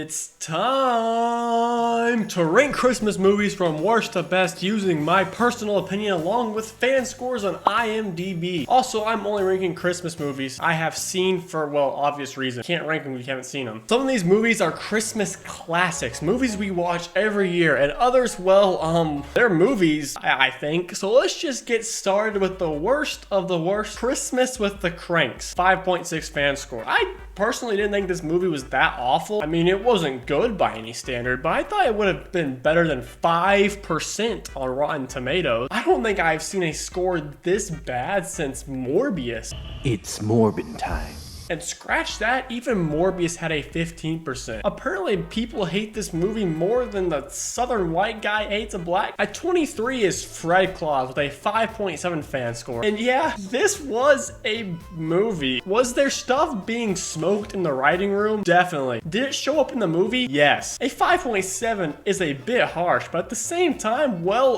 It's time to rank Christmas movies from worst to best using my personal opinion along with fan scores on IMDb. Also, I'm only ranking Christmas movies I have seen for, well, obvious reasons. Can't rank them if you haven't seen them. Some of these movies are Christmas classics, movies we watch every year, and others, well, they're movies, I think. So let's just get started with the worst of the worst. Christmas with the Cranks, 5.6 fan score. I personally didn't think this movie was that awful. I mean, it wasn't good by any standard, but I thought it would have been better than 5% on Rotten Tomatoes. I don't think I've seen a score this bad since Morbius. It's Morbin time. And scratch that, even Morbius had a 15%. Apparently, people hate this movie more than the southern white guy hates a black. At 23 is Fred Claus with a 5.7 fan score. And yeah, this was a movie. Was there stuff being smoked in the writing room? Definitely. Did it show up in the movie? Yes. A 5.7 is a bit harsh, but at the same time, well,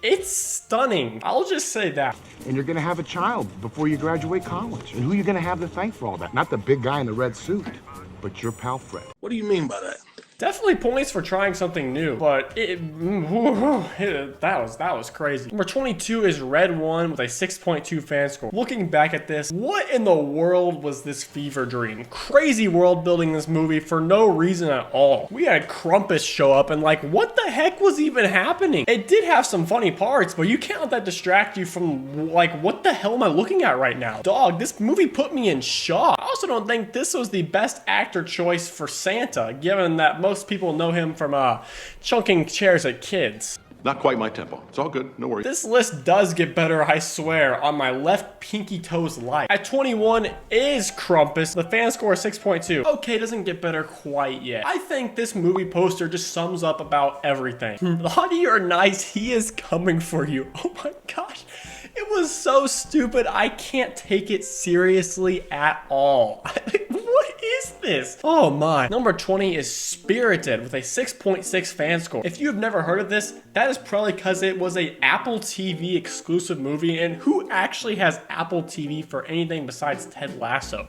it's stunning. I'll just say that. And you're gonna have a child before you graduate college. And who are you gonna have to thank for all that? Not the big guy in the red suit, but your pal Fred. What do you mean by that? Definitely points for trying something new, but that was crazy. Number 22 is Red One with a 6.2 fan score. Looking back at this, what in the world was this fever dream? Crazy world building in this movie for no reason at all. We had Krampus show up and like, what the heck was even happening? It did have some funny parts, but you can't let that distract you from like, what the hell am I looking at right now? Dog, this movie put me in shock. I also don't think this was the best actor choice for Santa, given that most people know him from chunking chairs at kids. Not quite my tempo. It's all good. No worries. This list does get better, I swear, on my left pinky toes light. At 21 is Krampus. The fan score is 6.2. Okay, doesn't get better quite yet. I think this movie poster just sums up about everything. Naughty or nice, he is coming for you. Oh my gosh. It was so stupid. I can't take it seriously at all. What is this? Oh my. Number 20 is Spirited with a 6.6 fan score. If you have never heard of this, that is probably because it was a Apple TV exclusive movie, and who actually has Apple TV for anything besides Ted Lasso?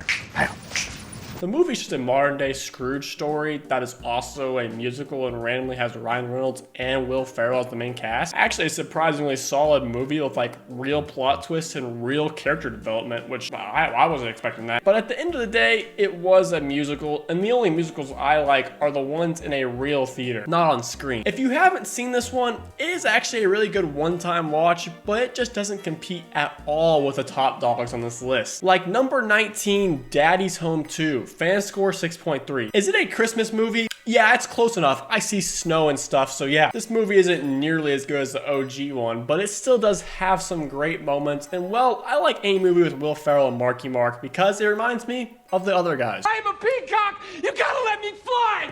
The movie's just a modern day Scrooge story that is also a musical and randomly has Ryan Reynolds and Will Ferrell as the main cast. Actually, a surprisingly solid movie with like real plot twists and real character development, which I wasn't expecting that. But at the end of the day, it was a musical, and the only musicals I like are the ones in a real theater, not on screen. If you haven't seen this one, it is actually a really good one-time watch, but it just doesn't compete at all with the top dogs on this list. Like number 19, Daddy's Home 2. Fan score 6.3. Is it a Christmas movie? Yeah, it's close enough. I see snow and stuff, so yeah. This movie isn't nearly as good as the OG one, but it still does have some great moments. And well, I like any movie with Will Ferrell and Marky Mark because it reminds me of the other guys. I'm a peacock! You gotta let me fly!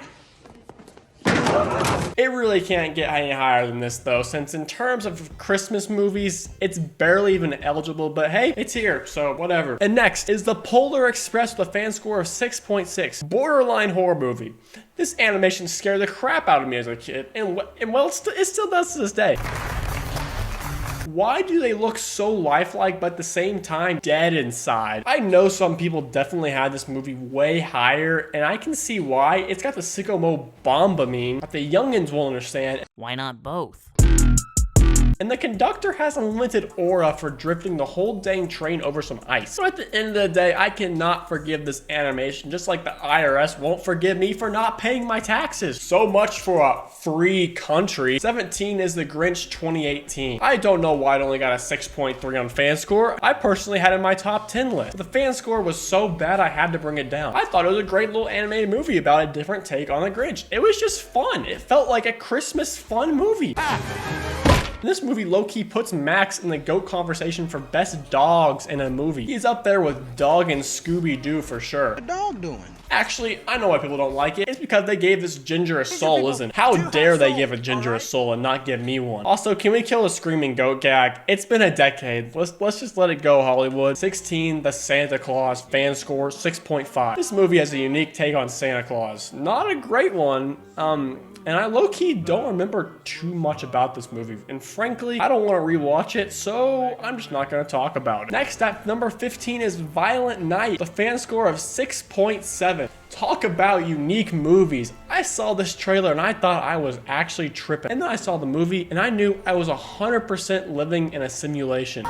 It really can't get any higher than this though, since in terms of Christmas movies, it's barely even eligible, but hey, it's here, so whatever. And next is The Polar Express with a fan score of 6.6. Borderline horror movie. This animation scared the crap out of me as a kid, and well, it still does to this day. Why do they look so lifelike but at the same time dead inside? I know some people definitely had this movie way higher, and I can see why. It's got the Sicko Mo Bomba meme that the youngins will understand. Why not both? And the conductor has unlimited aura for drifting the whole dang train over some ice. So at the end of the day, I cannot forgive this animation, just like the IRS won't forgive me for not paying my taxes. So much for a free country. 17 is The Grinch 2018. I don't know why it only got a 6.3 on fan score. I personally had it in my top 10 list. The fan score was so bad I had to bring it down. I thought it was a great little animated movie about a different take on The Grinch. It was just fun. It felt like a Christmas fun movie. This movie low-key puts Max in the GOAT conversation for best dogs in a movie. He's up there with Dog and Scooby-Doo for sure. What's the dog doing? Actually, I know why people don't like it. It's because they gave this ginger a soul, isn't it? How dare they give a ginger a soul and not give me one? Also, can we kill the screaming goat gag? It's been a decade. Let's just let it go, Hollywood. 16, The Santa Claus, fan score 6.5. This movie has a unique take on Santa Claus. Not a great one. And I low-key don't remember too much about this movie. And frankly, I don't want to rewatch it, so I'm just not going to talk about it. Next at number 15 is Violent Night, the fan score of 6.7. Talk about unique movies. I saw this trailer and I thought I was actually tripping. And then I saw the movie and I knew I was 100% living in a simulation.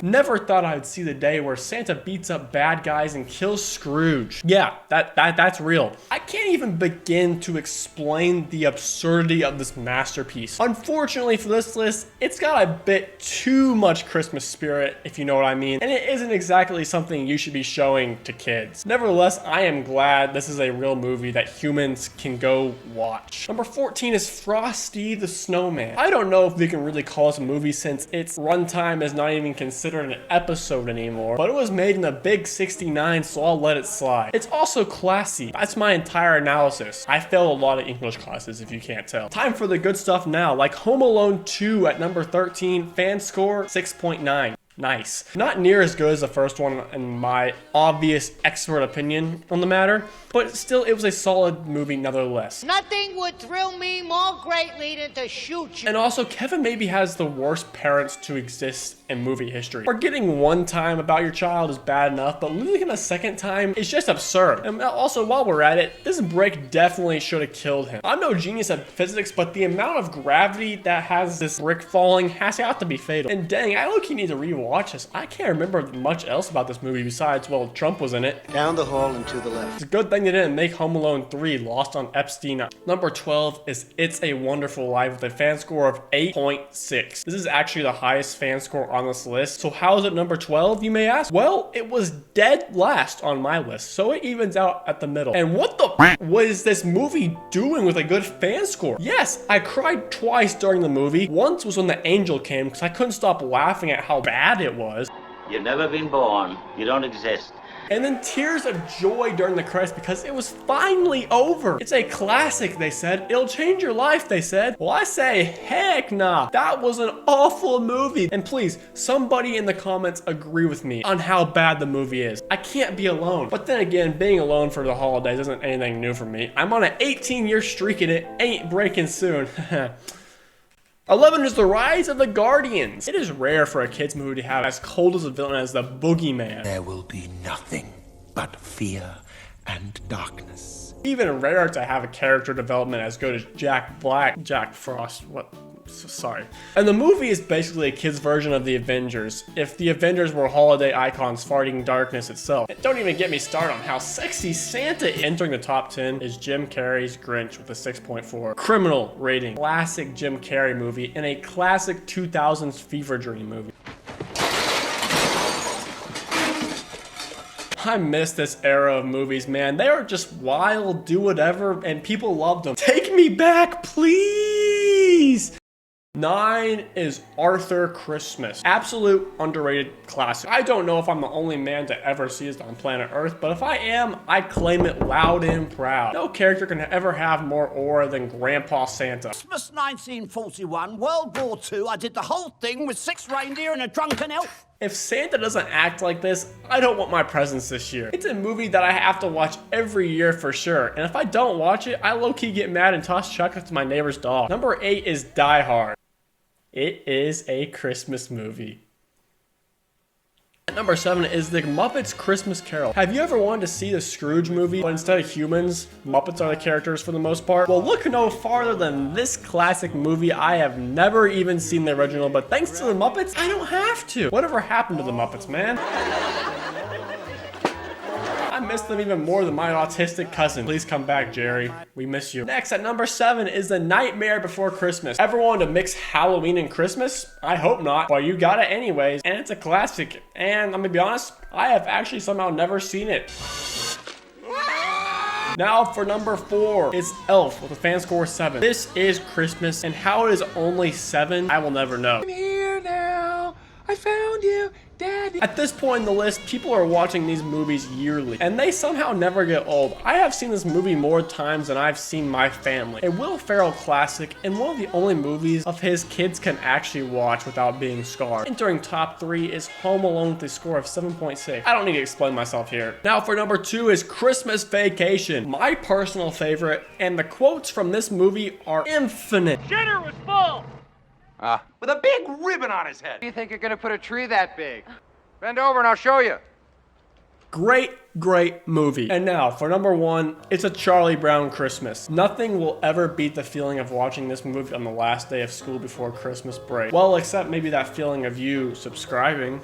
Never thought I'd see the day where Santa beats up bad guys and kills Scrooge. Yeah, that's real. I can't even begin to explain the absurdity of this masterpiece. Unfortunately for this list, it's got a bit too much Christmas spirit, if you know what I mean, and it isn't exactly something you should be showing to kids. Nevertheless, I am glad this is a real movie that humans can go watch. Number 14 is Frosty the Snowman. I don't know if we can really call this a movie since its runtime is not even considered an episode anymore, but it was made in the big 69, so I'll let it slide. It's also classy. That's my entire analysis. I failed a lot of English classes, if you can't tell. Time for the good stuff now, like Home Alone 2 at number 13, fan score 6.9. Nice. Not near as good as the first one in my obvious expert opinion on the matter, but still it was a solid movie nevertheless. Nothing would thrill me more greatly than to shoot you. And also, Kevin maybe has the worst parents to exist in movie history. Forgetting one time about your child is bad enough, but losing him a second time is just absurd. And also, while we're at it, this brick definitely should have killed him. I'm no genius at physics, but the amount of gravity that has this brick falling has to be fatal. And dang, I look, you need to rewatch this. I can't remember much else about this movie besides, well, Trump was in it. Down the hall and to the left. It's a good thing they didn't make Home Alone 3 Lost on Epstein. Number 12 is It's a Wonderful Life with a fan score of 8.6. This is actually the highest fan score on this list. So how is it number 12, you may ask? Well, it was dead last on my list, so it evens out at the middle. And what the was this movie doing with a good fan score? Yes, I cried twice during the movie. Once was when the angel came because I couldn't stop laughing at how bad it was. You've never been born. You don't exist. And then tears of joy during the credits because it was finally over. It's a classic, they said. It'll change your life, they said. Well, I say, heck nah. That was an awful movie. And please, somebody in the comments agree with me on how bad the movie is. I can't be alone. But then again, being alone for the holidays isn't anything new for me. I'm on an 18-year streak and it ain't breaking soon. 11 is The Rise of the Guardians. It is rare for a kid's movie to have as cold as a villain as the Boogeyman. There will be nothing but fear and darkness. Even rarer to have a character development as good as Jack Frost, sorry. And the movie is basically a kid's version of the Avengers, if the Avengers were holiday icons farting darkness itself. And don't even get me started on how sexy Santa. Entering the top 10 is Jim Carrey's Grinch with a 6.4. Criminal rating. Classic Jim Carrey movie and a classic 2000s fever dream movie. I miss this era of movies, man. They are just wild, do whatever, and people loved them. Take me back, please! 9 is Arthur Christmas. Absolute underrated classic. I don't know if I'm the only man to ever see this on planet Earth, but if I am, I claim it loud and proud. No character can ever have more aura than Grandpa Santa. Christmas 1941, World War II, I did the whole thing with 6 reindeer and a drunken elf. If Santa doesn't act like this, I don't want my presents this year. It's a movie that I have to watch every year for sure, and if I don't watch it, I low-key get mad and toss chocolates to my neighbor's dog. Number 8 is Die Hard. It is a Christmas movie. At number 7 is The Muppets Christmas Carol. Have you ever wanted to see the Scrooge movie, but instead of humans, Muppets are the characters for the most part? Well, look no farther than this classic movie. I have never even seen the original, but thanks to the Muppets, I don't have to. Whatever happened to the Muppets, man? I miss them even more than my autistic cousin. Please come back, Jerry. We miss you. Next, at number 7 is The Nightmare Before Christmas. Ever wanted to mix Halloween and Christmas? I hope not. Well, you got it anyways. And it's a classic. And I'm gonna be honest, I have actually somehow never seen it. Now for number 4, it's Elf with a fan score 7. This is Christmas, and how it is only 7, I will never know. I'm here now. I found you, Daddy. At this point in the list, people are watching these movies yearly, and they somehow never get old. I have seen this movie more times than I've seen my family. A Will Ferrell classic, and one of the only movies of his kids can actually watch without being scarred. Entering top 3 is Home Alone with a score of 7.6. I don't need to explain myself here. Now for number 2 is Christmas Vacation, my personal favorite, and the quotes from this movie are infinite. Dinner was full. With a big ribbon on his head. Do you think you're gonna put a tree that big? Bend over and I'll show you. Great movie. And now for number 1, it's a Charlie Brown Christmas. Nothing will ever beat the feeling of watching this movie on the last day of school before Christmas break. Well, except maybe that feeling of you subscribing